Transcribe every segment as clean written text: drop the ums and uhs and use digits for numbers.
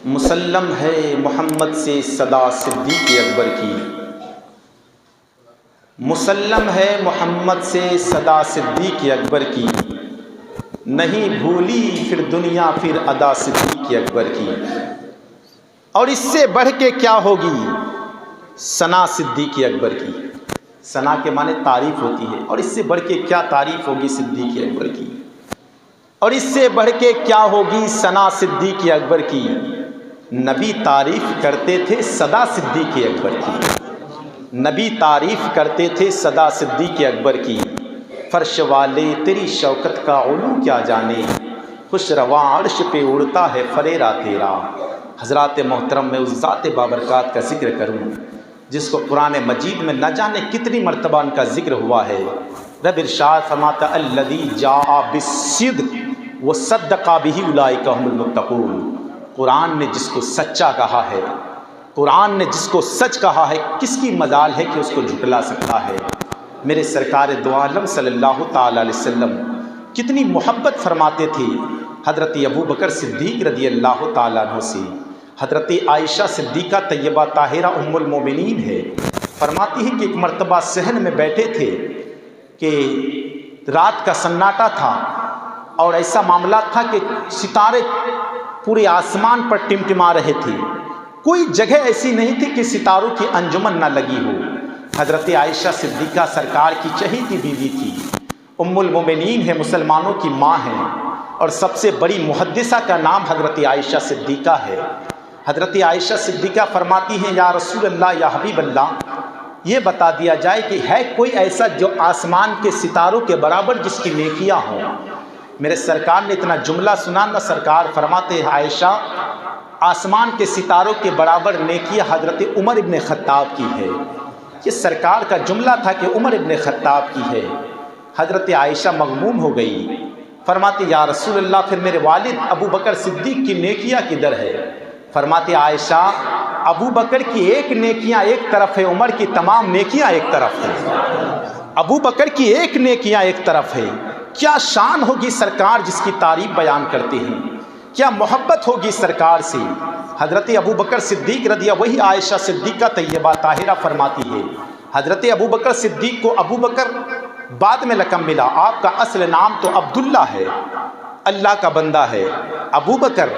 مسلم ہے محمد سے صدا صدیق اکبر کی، مسلم ہے محمد سے صدا صدیق اکبر کی، نہیں بھولی پھر دنیا پھر ادا صدیق اکبر کی، اور اس سے بڑھ کے کیا ہوگی ثنا صدیق اکبر کی۔ ثنا کے معنی تعریف ہوتی ہے، اور اس سے بڑھ کے کیا تعریف ہوگی صدیق اکبر کی، اور اس سے بڑھ کے کیا ہوگی ثنا صدیق اکبر کی۔ نبی تعریف کرتے تھے صدا صدیق اکبر کی، نبی تعریف کرتے تھے صدا صدیق اکبر کی۔ فرش والے تیری شوکت کا علو کیا جانے، خوش رواں عرش پہ اڑتا ہے فریرا تیرا۔ حضرات محترم، میں اس ذات بابرکات کا ذکر کروں جس کو قرآن مجید میں نہ جانے کتنی مرتبہ ان کا ذکر ہوا ہے۔ رب ارشاد فرماتا الذی جاء بالصدق وصدق بہ اولئک ھم المتقون۔ قرآن نے جس کو سچا کہا ہے، قرآن نے جس کو سچ کہا ہے، کس کی مجال ہے کہ اس کو جھٹلا سکتا ہے۔ میرے سرکار دو عالم صلی اللہ تعالی علیہ وسلم کتنی محبت فرماتے تھے حضرت ابو بکر صدیق رضی اللہ تعالیٰ عنہ سے۔ حضرت عائشہ صدیقہ طیبہ طاہرہ ام المومنین ہے، فرماتی ہے کہ ایک مرتبہ صحن میں بیٹھے تھے کہ رات کا سناٹا تھا، اور ایسا معاملہ تھا کہ ستارے پورے آسمان پر ٹمٹما رہے تھے، کوئی جگہ ایسی نہیں تھی کہ ستاروں کی انجمن نہ لگی ہو۔ حضرت عائشہ صدیقہ سرکار کی چہیتی بیوی تھی، ام المومنین ہے، مسلمانوں کی ماں ہیں، اور سب سے بڑی محدثہ کا نام حضرت عائشہ صدیقہ ہے۔ حضرت عائشہ صدیقہ فرماتی ہیں یا رسول اللہ، یا حبیب اللہ، یہ بتا دیا جائے کہ ہے کوئی ایسا جو آسمان کے ستاروں کے برابر جس کی نیکیاں ہوں۔ میرے سرکار نے اتنا جملہ سنا نہ، سرکار فرماتے ہیں عائشہ آسمان کے ستاروں کے برابر نیکیاں حضرت عمر ابن خطاب کی ہے۔ یہ سرکار کا جملہ تھا کہ عمر ابن خطاب کی ہے۔ حضرت عائشہ مغموم ہو گئی، فرماتے یا رسول اللہ، پھر میرے والد ابو بکر صدیق کی نیکیاں کدھر ہے؟ فرماتے عائشہ ابو بکر کی ایک نیکیاں ایک طرف ہے، عمر کی تمام نیکیاں ایک طرف ہیں۔ ابو بکر کی ایک نیکیاں ایک طرف ہے۔ کیا شان ہوگی سرکار جس کی تعریف بیان کرتے ہیں، کیا محبت ہوگی سرکار سے۔ حضرت ابو بکر صدیق رضی اللہ، وہی عائشہ صدیقہ طیبہ طاہرہ فرماتی ہے حضرت ابو بکر صدیق کو ابو بکر بعد میں لقب ملا، آپ کا اصل نام تو عبداللہ ہے، اللہ کا بندہ ہے۔ ابو بکر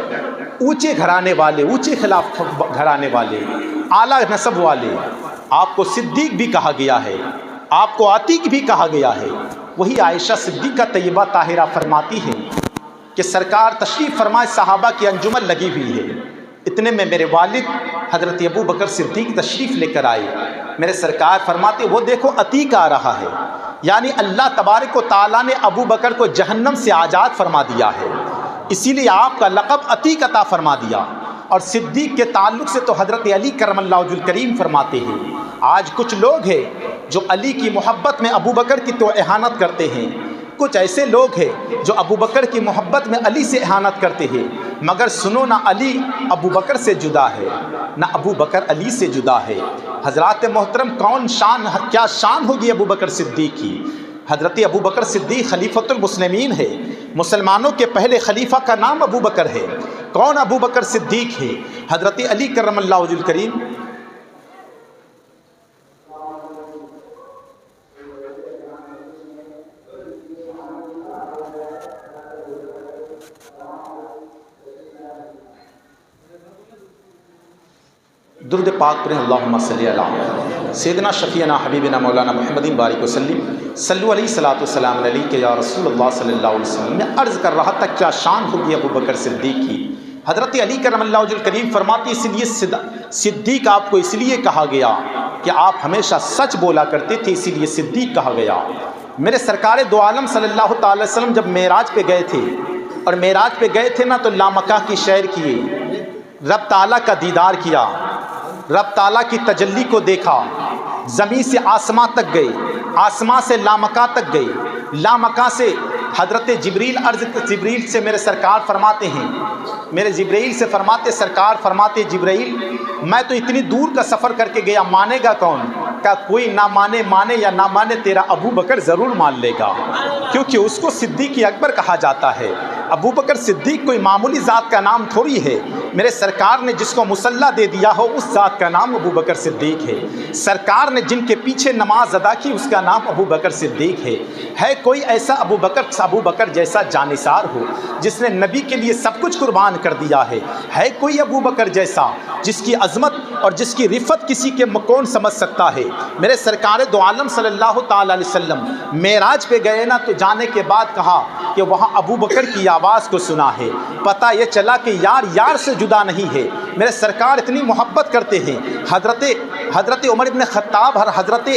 اونچے گھرانے والے، اونچے خلاف گھرانے والے، اعلیٰ نسب والے، آپ کو صدیق بھی کہا گیا ہے، آپ کو عتیق بھی کہا گیا ہے۔ وہی عائشہ صدیقہ طیبہ طاہرہ فرماتی ہے کہ سرکار تشریف فرمائے، صحابہ کی انجمن لگی ہوئی ہے، اتنے میں میرے والد حضرت ابو بکر صدیق تشریف لے کر آئے۔ میرے سرکار فرماتے وہ دیکھو عتیق آ رہا ہے، یعنی اللہ تبارک و تعالیٰ نے ابو بکر کو جہنم سے آزاد فرما دیا ہے، اسی لیے آپ کا لقب عتیق عطا فرما دیا۔ اور صدیق کے تعلق سے تو حضرت علی کرم اللہ وجہ الکریم فرماتے ہیں آج کچھ لوگ ہیں جو علی کی محبت میں ابو بکر کی تو اہانت کرتے ہیں، کچھ ایسے لوگ ہیں جو ابو بکر کی محبت میں علی سے اہانت کرتے ہیں، مگر سنو نہ علی ابو بکر سے جدا ہے، نہ ابو بکر علی سے جدا ہے۔ حضرات محترم، کیا شان ہوگی ابو بکر صدیق کی۔ حضرت ابو بکر صدیق خلیفۃ المسلمین ہے، مسلمانوں کے پہلے خلیفہ کا نام ابو بکر ہے۔ کون ابو بکر صدیق ہے؟ حضرت علی کرم اللہ وجہ الکریم۔ درود پاک پڑھیں، اللہم صلی علی سیدنا شفیعنا حبیبنا مولانا محمد بارک وسلم، صلو علیہ الصلوۃ والسلام علیک یا رسول اللہ صلی اللہ علیہ وسلم۔ میں عرض کر رہا تھا کیا شان ہوگی ابو بکر صدیق کی۔ حضرت علی کرم اللہ وجہ الکریم فرماتی اس لیے صدیق آپ کو اس لیے کہا گیا کہ آپ ہمیشہ سچ بولا کرتے تھے، اسی لیے صدیق کہا گیا۔ میرے سرکار دو عالم صلی اللہ تعالی وسلم جب معراج پہ گئے تھے، اور معراج پہ گئے تھے نا تو لامکہ کی سیر کیے، رب تعالیٰ کا دیدار کیا، رب تعالیٰ کی تجلی کو دیکھا، زمین سے آسمان تک گئے، آسمان سے لامکہ تک گئے، لامکہ سے حضرت جبریل سے میرے سرکار فرماتے ہیں، میرے جبریل سے فرماتے، سرکار فرماتے جبریل میں تو اتنی دور کا سفر کر کے گیا، مانے گا کون؟ کہ کوئی نہ مانے یا نہ مانے، تیرا ابو بکر ضرور مان لے گا، کیونکہ اس کو صدیق اکبر کہا جاتا ہے۔ ابو بکر صدیق کوئی معمولی ذات کا نام تھوڑی ہے، میرے سرکار نے جس کو مسلح دے دیا ہو اس ذات کا نام ابو بکر صدیق ہے، سرکار نے جن کے پیچھے نماز ادا کی اس کا نام ابو بکر صدیق ہے کوئی ایسا ابو بکر جیسا جانثار ہو جس نے نبی کے لیے سب کچھ قربان کر دیا ہے کوئی ابو بکر جیسا جس کی عظمت اور جس کی رفت کسی کے کون سمجھ سکتا ہے؟ میرے سرکار دو عالم صلی اللہ تعالی علیہ وسلم معراج پہ گئے نا، تو جانے کے بعد کہا کہ وہاں ابو بکر کی آواز کو سنا ہے، پتہ یہ چلا کہ یار سے جدا نہیں ہے۔ میرے سرکار اتنی محبت کرتے ہیں، حضرت عمر ابن خطاب اور حضرت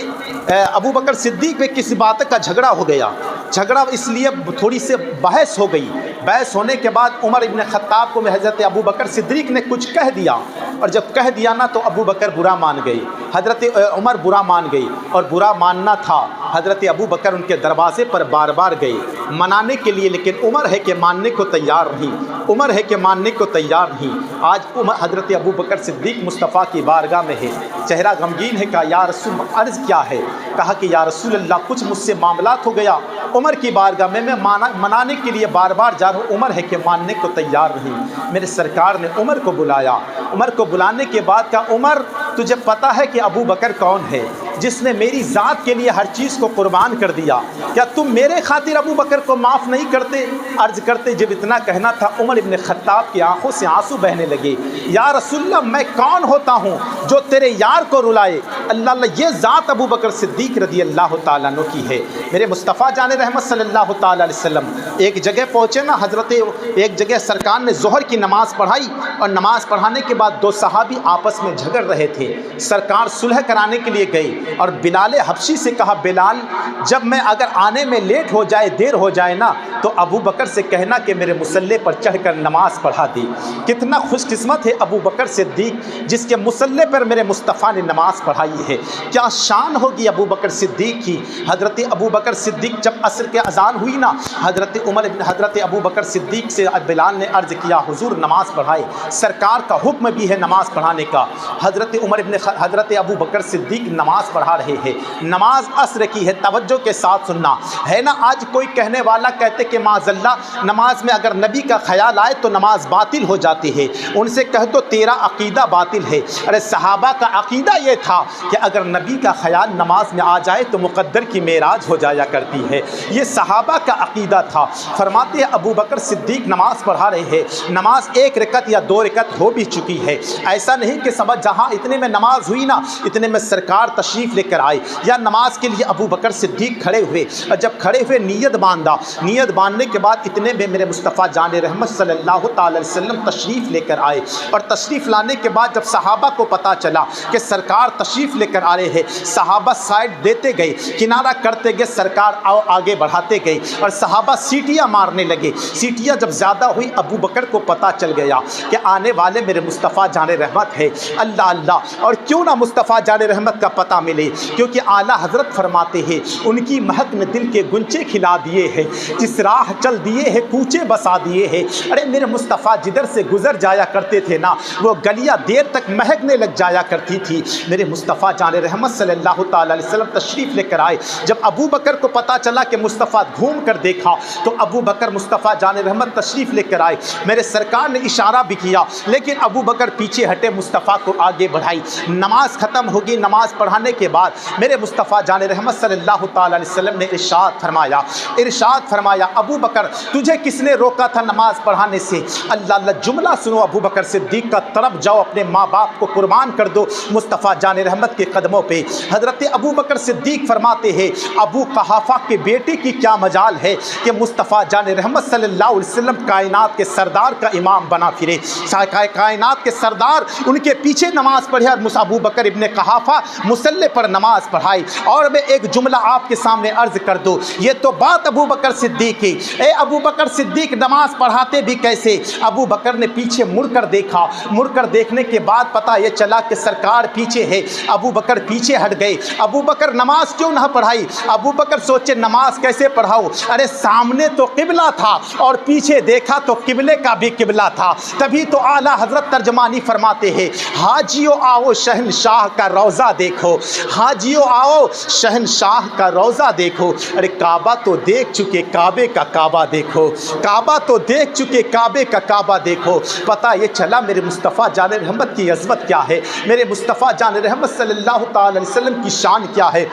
ابو بکر صدیق پہ کسی بات کا جھگڑا ہو گیا، جھگڑا اس لیے تھوڑی سی بحث ہو گئی، بحث ہونے کے بعد عمر ابن خطاب کو حضرت ابو بکر صدیق نے کچھ کہہ دیا، اور جب کہہ دیا نا تو ابو بکر برا مان گئی، حضرت عمر برا مان گئی، اور برا ماننا تھا حضرت ابو بکر ان کے دروازے پر بار بار گئے منانے کے لیے، لیکن عمر ہے کہ ماننے کو تیار نہیں، آج حضرت ابو بکر صدیق مصطفیٰ کی بارگاہ میں ہے، چہرہ غمگین ہے، کہا یا رسول عرض کیا ہے؟ کہا کہ یا رسول اللہ کچھ مجھ سے معاملات ہو گیا عمر کی بارگاہ میں منانے کے لیے بار بار جا رہا ہوں، عمر ہے کہ ماننے کو تیار نہیں۔ میرے سرکار نے عمر کو بلایا، عمر کو بلانے کے بعد کہا عمر تجھے پتہ ہے کہ ابو بکر کون ہے؟ جس نے میری ذات کے لیے ہر چیز کو قربان کر دیا، کیا تم میرے خاطر ابو بکر کو معاف نہیں کرتے؟ عرض کرتے جب اتنا کہنا تھا عمر ابن خطاب کی آنکھوں سے آنسو بہنے لگے، یا رسول اللہ میں کون ہوتا ہوں جو تیرے یار کو رلائے؟ اللہ یہ ذات ابو بکر صدیق رضی اللہ تعالیٰ عنہ کی ہے۔ میرے مصطفیٰ جان رحمت صلی اللہ تعالیٰ علیہ وسلم ایک جگہ پہنچے نا، ایک جگہ سرکار نے ظہر کی نماز پڑھائی، اور نماز پڑھانے کے بعد دو صحابی آپس میں جھگڑ رہے تھے، سرکار صلح کرانے کے لیے گئی اور بلال حبشی سے کہا بلال جب میں اگر آنے میں لیٹ ہو جائے دیر ہو جائے نا تو ابو بکر سے کہنا کہ میرے مصلے پر چڑھ کر نماز پڑھا دی۔ کتنا خوش قسمت ہے ابو بکر صدیق جس کے مصلے پر میرے مصطفیٰ نے نماز پڑھائی ہے، کیا شان ہوگی ابو بکر صدیق کی۔ حضرت ابو بکر صدیق جب عصر کے اذان ہوئی نا، حضرت ابو بکر صدیق سے بلال نے عرض کیا حضور نماز پڑھائے، سرکار کا حکم بھی ہے نماز پڑھانے کا۔ حضرت ابو بکر صدیق نماز پڑھا رہے ہیں، نماز عصر کی ہے، توجہ کے ساتھ سننا ہے نا۔ آج کوئی کہنے والا کہتے کہ معاذ اللہ نماز میں اگر نبی کا خیال آئے تو نماز باطل ہو جاتی ہے، ان سے کہہ دو تیرا عقیدہ باطل ہے۔ ارے صحابہ کا عقیدہ یہ تھا کہ اگر نبی کا خیال نماز میں آ جائے تو مقدر کی معراج ہو جایا کرتی ہے، یہ صحابہ کا عقیدہ تھا۔ فرماتے ہیں ابو بکر صدیق نماز پڑھا رہے ہیں، نماز ایک رکعت یا دو رکعت ہو بھی چکی ہے، ایسا نہیں کہ سمجھ جہاں اتنے میں نماز ہوئی نا اتنے میں سرکار تشریف لے کر آئے، یا نماز کے لیے ابو بکر صدیق کھڑے ہوئے، اور جب کھڑے ہوئے نیت باندھا، نیت باندھنے کے بعد اتنے میں میرے مصطفیٰ جان رحمت صلی اللہ تعالی علیہ وسلم تشریف لے کر آئے، اور تشریف لانے کے بعد جب صحابہ کو پتہ چلا کہ سرکار تشریف لے کر آ رہے ہیں، صحابہ سائڈ دیتے گئے، کنارہ کرتے گئے، سرکار آگے بڑھاتے گئے، اور صحابہ سیٹیاں مارنے لگے۔ سیٹیاں جب زیادہ ہوئی ابو بکر کو پتہ چل گیا کہ آنے والے میرے مصطفیٰ جان رحمت ہے۔ اللہ اللہ، اور کیوں نہ مصطفیٰ جان رحمت کا پتہ ملے، کیونکہ اعلیٰ حضرت فرماتے ہیں ان کی مہک نے دل کے گنچے کھلا دیے ہیں، جس راہ چل دیے ہیں کوچے بسا دیے ہیں۔ ارے میرے مصطفیٰ جدھر سے گزر جایا کرتے تھے نا وہ گلیاں دیر تک مہکنے لگ جایا کرتی تھی۔ میرے مصطفیٰ جان رحمت صلی اللہ تعالی علیہ وسلم تشریف لے کر آئے، جب ابو بکر کو پتہ چلا کہ مصطفیٰ گھوم کر دیکھا تو ابو بکر مصطفیٰ جان رحمت تشریف لے کر آئے، میرے سرکار نے اشارہ بھی کیا لیکن ابو بکر پیچھے ہٹے، مصطفیٰ کو آگے بڑھائی۔ نماز ختم ہوگی، نماز پڑھانے کے بعد میرے مصطفیٰ جان رحمت صلی اللہ تعالی علیہ وسلم نے ارشاد فرمایا ابو بکر تجھے کس نے روکا تھا نماز پڑھانے سے؟ اللہ اللہ، جملہ سنو ابو بکر صدیق کا، طرف جاؤ اپنے ماں باپ کو قربان کر دو مصطفیٰ جان رحمت کے قدموں پہ۔ حضرت ابو بکر صدیق فرماتے ہیں ابو قحافہ کے بیٹے کی کیا مجال ہے کہ مصطفیٰ جان رحمت صلی اللہ علیہ وسلم کائنات کے سردار کا امام بنا پھرے، کائنات کے سردار ان کے پیچھے نماز پڑھے، اور ابو بکر ابن قحافہ مصلی پر نماز پڑھائی۔ اور میں ایک جملہ آپ کے سامنے عرض کر دوں، یہ تو بات ابو بکر صدیق کی، اے ابو بکر صدیق نماز پڑھاتے بھی کیسے؟ ابو بکر نے پیچھے مڑ کر دیکھا، مڑ کر دیکھنے کے بعد پتہ یہ چلا لگا کہ سرکار پیچھے ہے، ابو بکر پیچھے ہٹ گئے۔ ابو بکر نماز کیوں نہ پڑھائی؟ ابو بکر سوچے نماز کیسے پڑھاؤ؟ ارے سامنے تو قبلہ تھا اور پیچھے دیکھا تو قبلے کا بھی قبلہ تھا۔ تبھی تو اعلیٰ حضرت ترجمانی فرماتے ہیں، حاجیو آؤ شہنشاہ کا روضہ دیکھو، حاجیو آؤ شہنشاہ کا روضہ دیکھو۔ ارے کعبہ تو دیکھ چکے، کعبے کا کعبہ دیکھو، کعبہ تو دیکھ چکے، کعبے کا کعبہ دیکھو۔ پتہ یہ چلا میرے مصطفیٰ جان رحمت کی عظمت کیا ہے، میرے مصطفیٰ جان رحمت صلی اللہ تعالی علیہ وسلم کی شان کیا ہے۔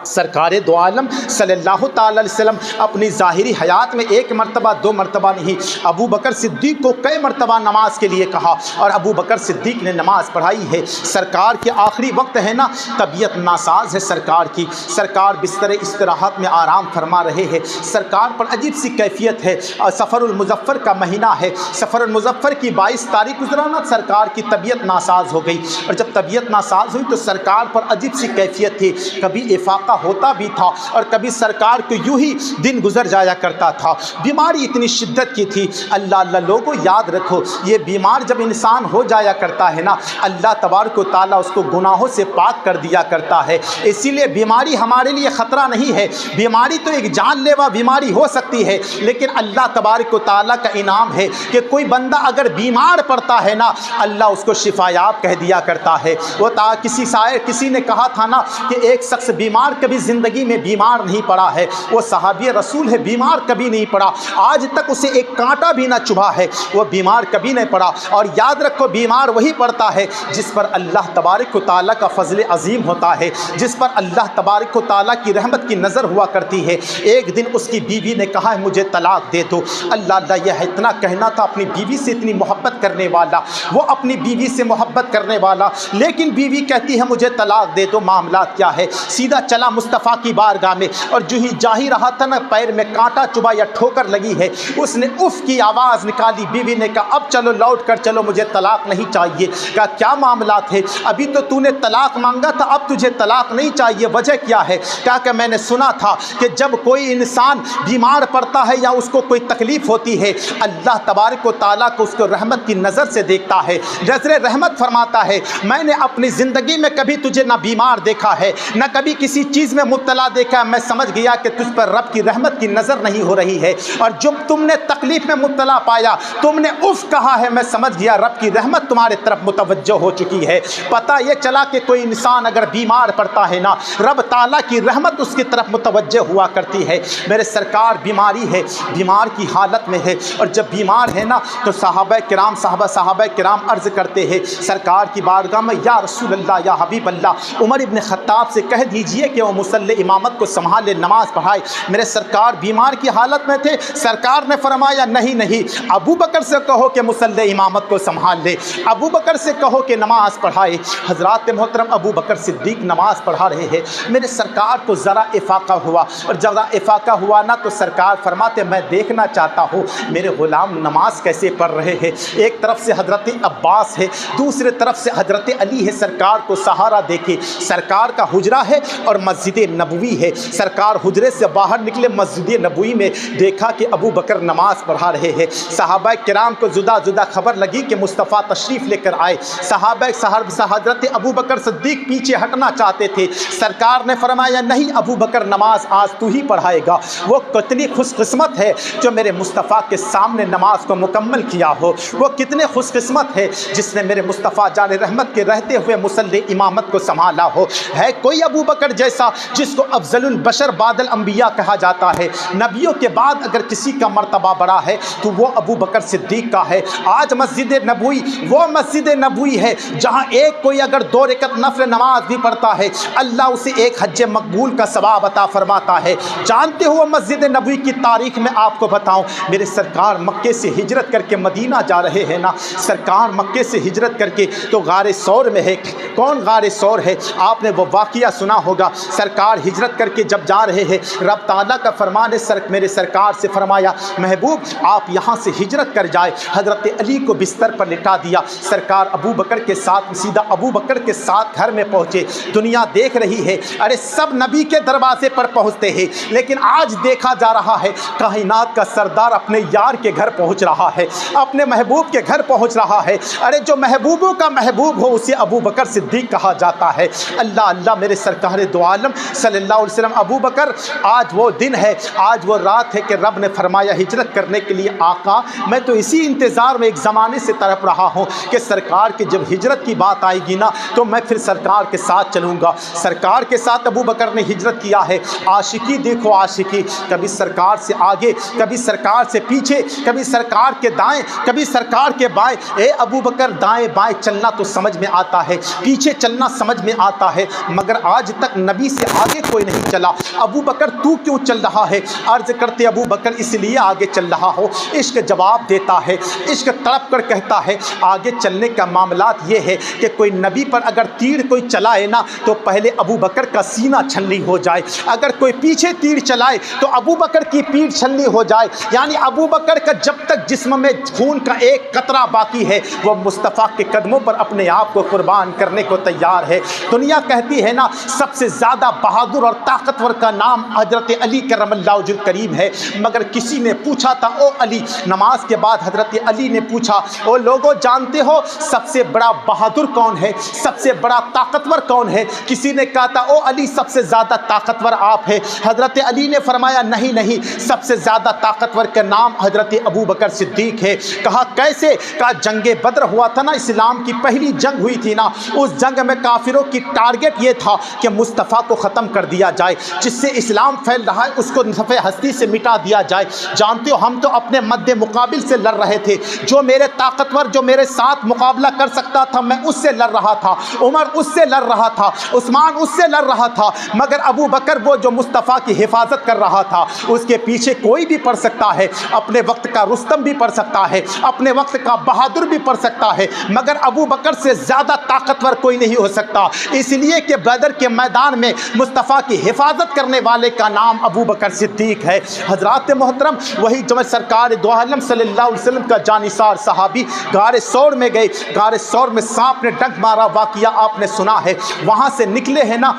سرکار دو عالم صلی اللہ تعالی علیہ وسلم اپنی ظاہری حیات میں ایک مرتبہ دو مرتبہ نہیں، ابو بکر صدیق کو کئی مرتبہ نماز کے لیے کہا اور ابو بکر صدیق نے نماز پڑھائی ہے۔ سرکار کے آخری وقت ہے نا، طبیعت ناساز ہے سرکار کی، سرکار بستر استراحت میں آرام فرما رہے ہیں، سرکار پر عجیب سی کیفیت ہے۔ سفر المظفر کا مہینہ ہے، سفر المظفر کی 22 تاریخ گزرانا، سرکار کی طبیعت ناساز ہو گئی، اور جب طبیعت ناساز ہوئی تو سرکار پر عجیب سی کیفیت تھی، کبھی افاقہ ہوتا بھی تھا اور کبھی سرکار کو یوں ہی دن گزر جایا کرتا تھا۔ بیماری اتنی شدت کی تھی، اللہ لوگوں یاد رکھو، یہ بیمار جب انسان ہو جایا کرتا ہے نا، اللہ تبارک و تعالیٰ اس کو گناہوں سے پاک کر دیا کرتا ہے۔ اسی لیے بیماری ہمارے لیے خطرہ نہیں ہے، بیماری تو ایک جان لیوا بیماری ہو سکتی ہے، لیکن اللہ تبارک و تعالیٰ کا انعام ہے کہ کوئی بندہ اگر بیمار پڑتا ہے نا، اللہ اس کو شفا یاب کہہ دیا کرتا ہے۔ وہ کسی نے کہا تھا نا کہ ایک شخص بیمار کبھی زندگی میں بیمار نہیں پڑا ہے، وہ صحابی رسول ہے، بیمار کبھی نہیں پڑا، آج تک اسے ایک کانٹا بھی نہ چبھا ہے، وہ بیمار کبھی نہیں پڑا۔ اور یاد رکھو، بیمار وہی پڑتا ہے جس پر اللہ تبارک و تعالیٰ کا فضل عظیم ہوتا ہے، جس پر اللہ تبارک و تعالیٰ کی رحمت کی نظر ہوا کرتی ہے۔ ایک دن اس کی بیوی نے کہا ہے مجھے طلاق دے دو۔ اللہ یہ اتنا کہنا تھا، اپنی بیوی سے اتنی محبت کرنے والا، وہ اپنی بیوی سے محبت کرنے والا، لیکن بیوی کہتی ہے مجھے طلاق دے دو۔ معاملات کیا ہے، سیدھا چلا مصطفیٰ کی بارگاہ میں، اور جو ہی جا ہی رہا تھا نا، پیر میں کانٹا چبھا یا ٹھوکر لگی ہے، اس نے اف کی آواز نکالی۔ بیوی نے کہا اب چلو لوٹ کر چلو، مجھے طلاق نہیں چاہیے۔ کہا کیا معاملات ہے، ابھی تو نے طلاق مانگا تھا، اب تجھے طلاق نہیں چاہیے، وجہ کیا ہے؟ کہا کہ میں نے سنا تھا کہ جب کوئی انسان بیمار پڑتا ہے یا اس کو کوئی تکلیف ہوتی ہے، اللہ تبارک و تعالیٰ کو اس کو رحمت کی نظر سے دیکھتا ہے، نظر رحمت فرماتا ہے۔ میں نے اپنی زندگی میں کبھی تجھے نہ بیمار دیکھا ہے، نہ کبھی کسی چیز میں مبتلا دیکھا ہے، میں سمجھ گیا کہ تجھ پر رب کی رحمت کی نظر نہیں ہو رہی ہے، اور جب تم نے تکلیف میں مبتلا پایا، تم نے اف کہا ہے، میں سمجھ گیا رب کی رحمت تمہارے طرف متوجہ ہو چکی ہے۔ پتہ یہ چلا کہ کوئی انسان اگر بیمار پڑتا ہے نا، رب تعالیٰ کی رحمت اس کی طرف متوجہ ہوا کرتی ہے۔ میرے سرکار بیماری ہے، بیمار کی حالت میں ہے، اور جب بیمار ہے نا تو صحابہ کرام عرض کرتے ہیں سرکار کی بارگاہ میں، یا رسول اللہ، یا حبیب اللہ، عمر ابن خطاب سے کہہ دیجئے کہ وہ مصلی امامت کو سنبھالے، نماز پڑھائے۔ میرے سرکار بیمار کی حالت میں تھے، سرکار نے فرمایا نہیں، ابو بکر سے کہو کہ مصلی امامت کو سنبھال لے، ابو بکر سے کہو کہ نماز پڑھائے۔ حضرات محترم، ابو بکر صدیق نماز پڑھا رہے ہیں، میرے سرکار کو ذرا افاقہ ہوا، اور جب افاقہ ہوا نا تو سرکار فرماتے میں دیکھنا چاہتا ہوں میرے غلام نماز کیسے پڑھ رہے ہیں۔ ایک طرف سے حضرت عباس ہے، دوسرے طرف سے حضرت علی ہے، سرکار کو سہارا دیکھے، سرکار کا حجرہ ہے اور مسجد نبوی ہے، سرکار حجرے سے باہر نکلے، مسجد نبوی میں دیکھا کہ ابو بکر نماز پڑھا رہے ہیں۔ صحابہ کرام کو جدا خبر لگی کہ مصطفیٰ تشریف لے کر آئے، حضرت ابو بکر صدیق پیچھے ہٹنا چاہتے تھے، سرکار نے فرمایا نہیں ابو بکر، نماز آج تو ہی پڑھائے گا۔ وہ کتنی خوش قسمت ہے جو میرے مصطفیٰ کے سامنے نماز کو مکمل کیا ہو، وہ کتنے خوش قسمت ہے جس نے میرے مصطفیٰ جان رحمت کے رہتے ہوئے مصلی امامت کو سنبھالا ہو۔ ہے کوئی ابو بکر جیسا جس کو افضل البشر بعد الانبیاء کہا جاتا ہے؟ نبیوں کے بعد اگر کسی کا مرتبہ بڑا ہے تو وہ ابو بکر صدیق کا ہے۔ آج مسجد نبوی وہ مسجد نبوی ہے جہاں ایک کوئی اگر 2 رکعت نفل نماز بھی پڑھتا ہے، اللہ اسے ایک حج مقبول کا ثواب عطا فرماتا ہے۔ جانتے ہو مسجد نبوی کی تاریخ میں آپ کو بتاؤں، میرے سرکار مکے سے ہجرت کر کے مدینہ جا رہے ہیں نا، سرکار مکے سے ہجرت کر کے تو غار ثور میں ہے۔ کون غار ثور ہے؟ آپ نے وہ واقعہ سنا ہوگا، سرکار ہجرت کر کے جب جا رہے ہیں، رب تعالیٰ کا فرمان ہے، میرے سرکار سے فرمایا محبوب آپ یہاں سے ہجرت کر جائے۔ حضرت علی کو بستر پر لٹا دیا، سرکار ابو بکر کے ساتھ سیدھا ابو بکر کے ساتھ گھر میں پہنچے۔ دنیا دیکھ رہی ہے، ارے سب نبی کے دروازے پر پہنچتے ہیں، لیکن آج دیکھا جا رہا ہے کائنات کا سردار اپنے یار کے گھر پہنچ رہا ہے، اپنے محبوب کے گھر پہنچ رہا ہے۔ ارے جو محبوبوں کا محبوب ہو اسے ابو بکر صدیق کہا جاتا ہے۔ اللہ اللہ میرے سرکار دو عالم صلی اللہ علیہ وسلم ابو بکر، آج وہ دن ہے، آج وہ رات ہے کہ رب نے فرمایا ہجرت کرنے کے لیے آقا میں تو اسی انتظار میں ایک زمانے سے تڑپ رہا ہوں کہ سرکار کے جب ہجرت کی بات آئے گی نا تو میں پھر سرکار کے ساتھ چلوں گا۔ سرکار کے ساتھ ابو بکر نے ہجرت کیا ہے۔ عاشقی دیکھو عاشقی، کبھی سرکار سے آگے، کبھی سرکار سے پیچھے، کبھی سرکار کے دائیں، کبھی سرکار کے بائیں۔ اے ابو بکر دائیں بائیں چلنا تو سمجھ میں آتا ہے، پیچھے چلنا سمجھ میں آتا ہے، مگر آج تک نبی سے آگے کوئی نہیں چلا۔ ابو بکر تو کیوں چل رہا ہے؟ عرض کرتے ابو بکر اس لیے آگے چل رہا ہو، عشق جواب دیتا ہے، عشق تڑپ کر کہتا ہے آگے چلنے کا معاملات یہ ہے کہ کوئی نبی پر اگر تیر کوئی چلائے نا تو پہلے ابو بکر کا سینہ چھلنی ہو جائے، اگر کوئی پیچھے تیر چلائے تو ابو بکر کی پیٹھ چھلنی ہو جائے، یعنی ابو بکر کا جب تک جسم میں خون کا ایک قطرہ باقی ہے وہ مصطفیٰ کے قدموں پر اپنے آپ کو قربان کرنے کو تیار ہے۔ دنیا کہتی ہے نا سب سے زیادہ بہادر اور طاقتور کا نام حضرت علی کرم اللہ وجہ الکریم ہے، مگر کسی نے پوچھا تھا او علی، نماز کے بعد حضرت علی نے پوچھا او لوگوں جانتے ہو سب سے بڑا بہادر کون ہے، سب سے بڑا طاقتور کون ہے؟ کسی نے کہا تھا او علی سب سے زیادہ طاقتور آپ ہے۔ حضرت علی نے فرمایا نہیں نہیں، سب سے زیادہ طاقتور کا نام حضرت ابو بکر صدیق ہے۔ کہا کیسے؟ کہا جنگ بدر ہوا تھا نا، اسلام کی پہلی جنگ ہوئی تھی نا، اس جنگ میں کافروں کی ٹارگٹ یہ تھا کہ مصطفیٰ کو ختم کر دیا جائے، جس سے اسلام پھیل رہا ہے اس کو صفحہ ہستی سے مٹا دیا جائے۔ جانتے ہو ہم تو اپنے مد مقابل سے لڑ رہے تھے، جو میرے طاقتور جو میرے ساتھ مقابلہ کر سکتا تھا میں اس سے لڑ رہا تھا، عمر اس سے لڑ رہا تھا، عثمان اس سے لڑ رہا تھا، مگر ابو بکر وہ جو مصطفیٰ کی حفاظت کر رہا تھا، اس کے پیچھے کوئی بھی پڑ سکتا ہے، اپنے وقت کا رستم بھی پڑ سکتا ہے، اپنے وقت کا بہادر بھی پڑ سکتا ہے، مگر ابو بکر سے زیادہ طاقتور کوئی نہیں ہو سکتا، اس لیے کہ بدر کے میدان میں مصطفیٰ کی حفاظت کرنے والے کا نام ابو بکر صدیق ہے۔ حضرات محترم وہی جو سرکار دو عالم صلی اللہ علیہ وسلم کا جانثار صحابی غار ثور میں گئے، غار ثور میں سانپ نے ڈنک مارا واقعہ آپ نے سنا ہے، وہاں سے نکلے ہیں نا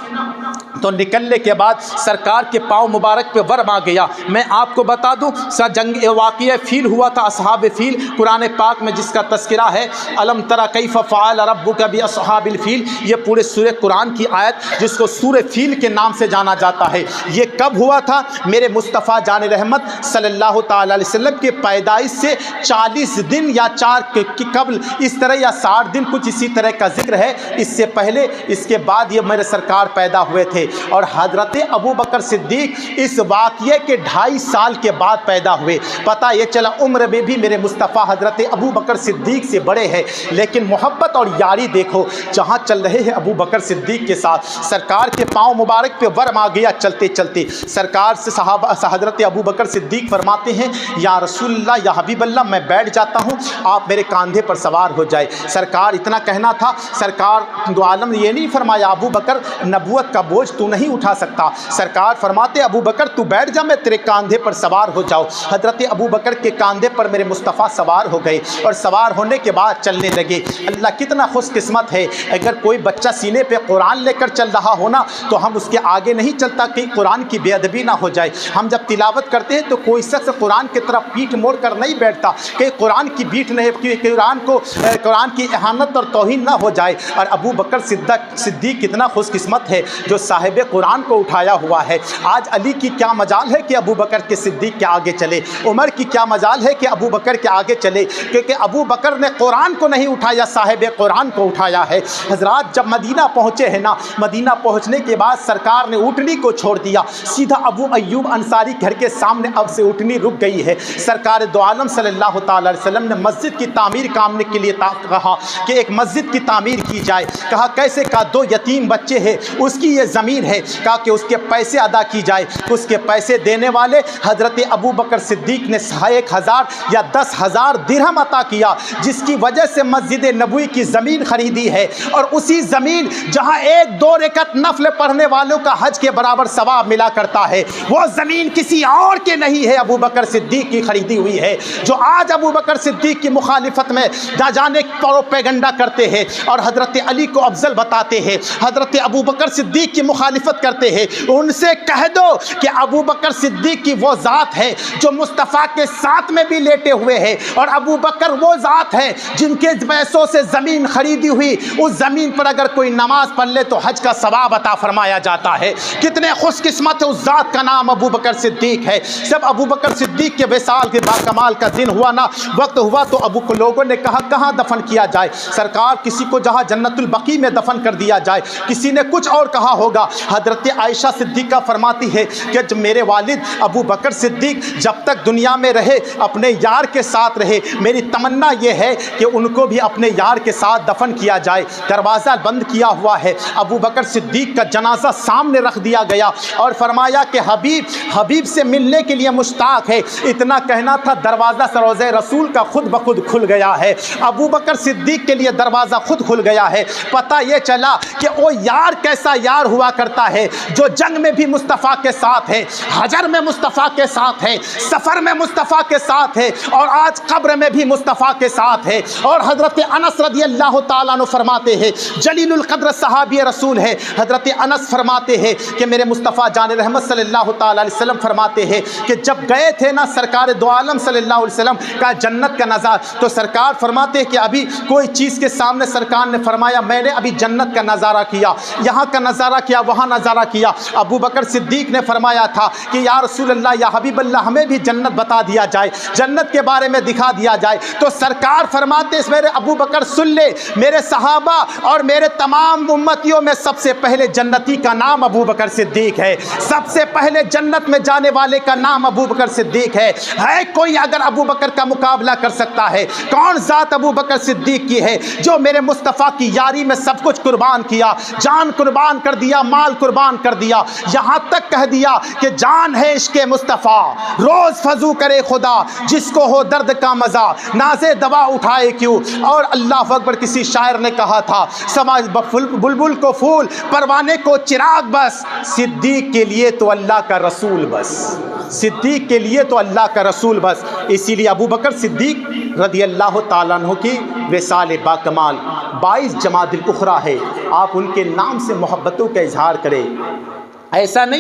تو نکلنے کے بعد سرکار کے پاؤں مبارک پہ ورم آ گیا۔ میں آپ کو بتا دوں جنگ واقعہ فیل ہوا تھا، اصحاب فیل، قرآن پاک میں جس کا تذکرہ ہے الم تری کیف فعل ربک باصحاب الفیل، یہ پورے سورہ قرآن کی آیت جس کو سورہ فیل کے نام سے جانا جاتا ہے، یہ کب ہوا تھا؟ میرے مصطفیٰ جان رحمت صلی اللہ تعالی علیہ وسلم کے پیدائش سے 40 دن یا 4 کی قبل اس طرح یا 60 دن کچھ اسی طرح کا ذکر ہے، اس سے پہلے اس کے بعد یہ میرے سرکار پیدا ہوئے تھے، اور حضرت ابو بکر صدیق اس واقعے کے 2.5 سال کے بعد پیدا ہوئے۔ پتہ یہ چلا عمر میں بھی میرے مصطفیٰ حضرت ابو بکر صدیق سے بڑے ہیں، لیکن محبت اور یاری دیکھو جہاں چل رہے ہیں ابو بکر صدیق کے ساتھ، سرکار کے پاؤں مبارک پہ ورم آ گیا چلتے چلتے، سرکار سے صحابہ حضرت ابو بکر صدیق فرماتے ہیں یا رسول اللہ یا حبیب اللہ میں بیٹھ جاتا ہوں، آپ میرے کاندھے پر سوار ہو جائے۔ سرکار اتنا کہنا تھا، سرکار دو عالم نے یہ نہیں فرمایا ابو بکر نبوت کا بوجھ تو نہیں اٹھا سکتا، سرکار فرماتے ابو بکر تو بیٹھ جا میں تیرے کاندھے پر سوار ہو جاؤ۔ حضرت ابو بکر کے کاندھے پر میرے مصطفیٰ سوار ہو گئے اور سوار ہونے کے بعد چلنے لگے۔ اللہ کتنا خوش قسمت ہے، اگر کوئی بچہ سینے پہ قرآن لے کر چل رہا ہونا تو ہم اس کے آگے نہیں چلتا کہ قرآن کی بے ادبی نہ ہو جائے۔ ہم جب تلاوت کرتے ہیں تو کوئی شخص قرآن کی طرف پیٹھ موڑ کر نہیں بیٹھتا کہ قرآن کی بیٹھ نہیں، قرآن کی اہانت اور توہین نہ ہو جائے۔ اور ابو بکر صدیق کتنا خوش قسمت ہے جو صاحب قرآن کو اٹھایا ہوا ہے۔ آج علی کی کیا مجال ہے کہ ابو بکر کے صدیق کے آگے چلے، عمر کی کیا مجال ہے کہ ابو بکر کے آگے چلے، کیونکہ ابو بکر نے قرآن کو نہیں اٹھایا، صاحب قرآن کو اٹھایا ہے۔ حضرات جب مدینہ پہنچے ہیں نا، مدینہ پہنچنے کے بعد سرکار نے اونٹنی کو چھوڑ دیا، سیدھا ابو ایوب انصاری گھر کے سامنے اب سے اونٹنی رک گئی ہے۔ سرکار دو عالم صلی اللہ تعالی علیہ وسلم نے مسجد کی تعمیر کرنے کے لیے کہا کہ ایک مسجد کی تعمیر کی جائے۔ کہا کیسے؟ کہا 2 یتیم بچے ہیں، اس کی یہ زمین زمین ہے، کہا کہ اس کے پیسے ادا کی جائے۔ اس کے پیسے دینے والے حضرت ابو بکر صدیق نے 1,000 یا 10,000 درہم عطا کیا، جس کی وجہ سے مسجد نبوی کی زمین خریدی ہے، اور اسی زمین جہاں 1-2 رکعت نفل پڑھنے والوں کا حج کے برابر ثواب ملا کرتا ہے، وہ زمین کسی اور کے نہیں ہے، ابو بکر صدیق کی خریدی ہوئی ہے۔ جو آج ابو بکر صدیق کی مخالفت میں نہ جانے پروپیگنڈا کرتے ہیں اور حضرت علی کو افضل بتاتے ہیں، حضرت ابو بکر صدیق کی مخالفت کرتے ہیں، ان سے کہہ دو کہ ابو بکر صدیق کی وہ ذات ہے جو مصطفیٰ کے ساتھ میں بھی لیٹے ہوئے ہیں، اور ابو بکر وہ ذات ہے جن کے پیسوں سے زمین خریدی ہوئی، اس زمین پر اگر کوئی نماز پڑھ لے تو حج کا ثواب عطا فرمایا جاتا ہے۔ کتنے خوش قسمت ہے، اس ذات کا نام ابو بکر صدیق ہے۔ جب ابو بکر صدیق کے وصال کے باکمال کا دن ہوا نا، وقت ہوا، تو ابو کو لوگوں نے کہا کہاں دفن کیا جائے؟ سرکار کسی کو جہاں جنت البقیع میں دفن کر دیا جائے، کسی نے کچھ اور کہا ہوگا۔ حضرت عائشہ صدیقہ فرماتی ہے کہ جب میرے والد ابو بکر صدیق جب تک دنیا میں رہے اپنے یار کے ساتھ رہے، میری تمنا یہ ہے کہ ان کو بھی اپنے یار کے ساتھ دفن کیا جائے۔ دروازہ بند کیا ہوا ہے، ابو بکر صدیق کا جنازہ سامنے رکھ دیا گیا اور فرمایا کہ حبیب سے ملنے کے لیے مشتاق ہے۔ اتنا کہنا تھا، دروازہ روضہ رسول کا خود بخود کھل گیا ہے، ابو بکر صدیق کے لیے دروازہ خود کھل گیا ہے۔ پتہ یہ چلا کہ وہ یار کیسا یار ہوا کرتا ہے جو جنگ میں بھی مصطفیٰ کے ساتھ ہے، حجر میں مصطفیٰ کے ساتھ ہے، سفر میں مصطفیٰ کے ساتھ ہے، اور آج قبر میں بھی مصطفیٰ کے ساتھ ہے۔ اور حضرت انس رضی اللہ تعالیٰ عنہ فرماتے ہیں، جلیل القدر صحابی رسول ہے، حضرت انس فرماتے ہیں کہ میرے مصطفیٰ جان رحمت صلی اللہ تعالیٰ علیہ وسلم فرماتے ہیں کہ جب گئے تھے نا سرکار دو عالم صلی اللہ علیہ وسلم کا جنت کا نظارہ، تو سرکار فرماتے ہیں کہ ابھی کوئی چیز کے سامنے سرکار نے فرمایا میں نے ابھی جنت کا نظارہ کیا، یہاں کا نظارہ کیا، وہاں نظارہ کیا۔ ابو بکر صدیق نے فرمایا تھا کہ یا رسول اللہ، یا حبیب اللہ، ہمیں بھی جنت بتا دیا جائے، جنت کے بارے میں دکھا دیا جائے۔ تو سرکار فرماتے ہیں میرے ابو بکر سن لے، میرے صحابہ اور میرے تمام امتیوں میں سب سے پہلے جنتی کا نام ابو بکر صدیق ہے، سب سے پہلے جنت میں جانے والے کا نام ابو بکر صدیق ہے۔ کوئی اگر ابو بکر کا مقابلہ کر سکتا ہے؟ کون ذات ابو بکر صدیق کی ہے جو میرے مصطفیٰ کی یاری میں سب کچھ قربان کیا، جان قربان کر دیا، مال قربان کر دیا، یہاں تک کہہ دیا کہ جان ہے عشق مصطفیٰ، روز فضو کرے خدا، جس کو ہو درد کا مزہ، نازے دوا اٹھائے کیوں۔ اور اللہ اکبر، کسی شاعر نے کہا تھا، سمجھ بلبل کو پھول، پروانے کو چراغ، بس صدیق کے لیے تو اللہ کا رسول بس، صدیق کے لیے تو اللہ کا رسول بس۔ اسی لیے ابو بکر صدیق رضی اللہ تعالیٰ عنہ کی وصال باکمال 22 جمادی الاخری ہے، آپ ان کے نام سے محبتوں کا اظہار کریں۔ ایسا نہیں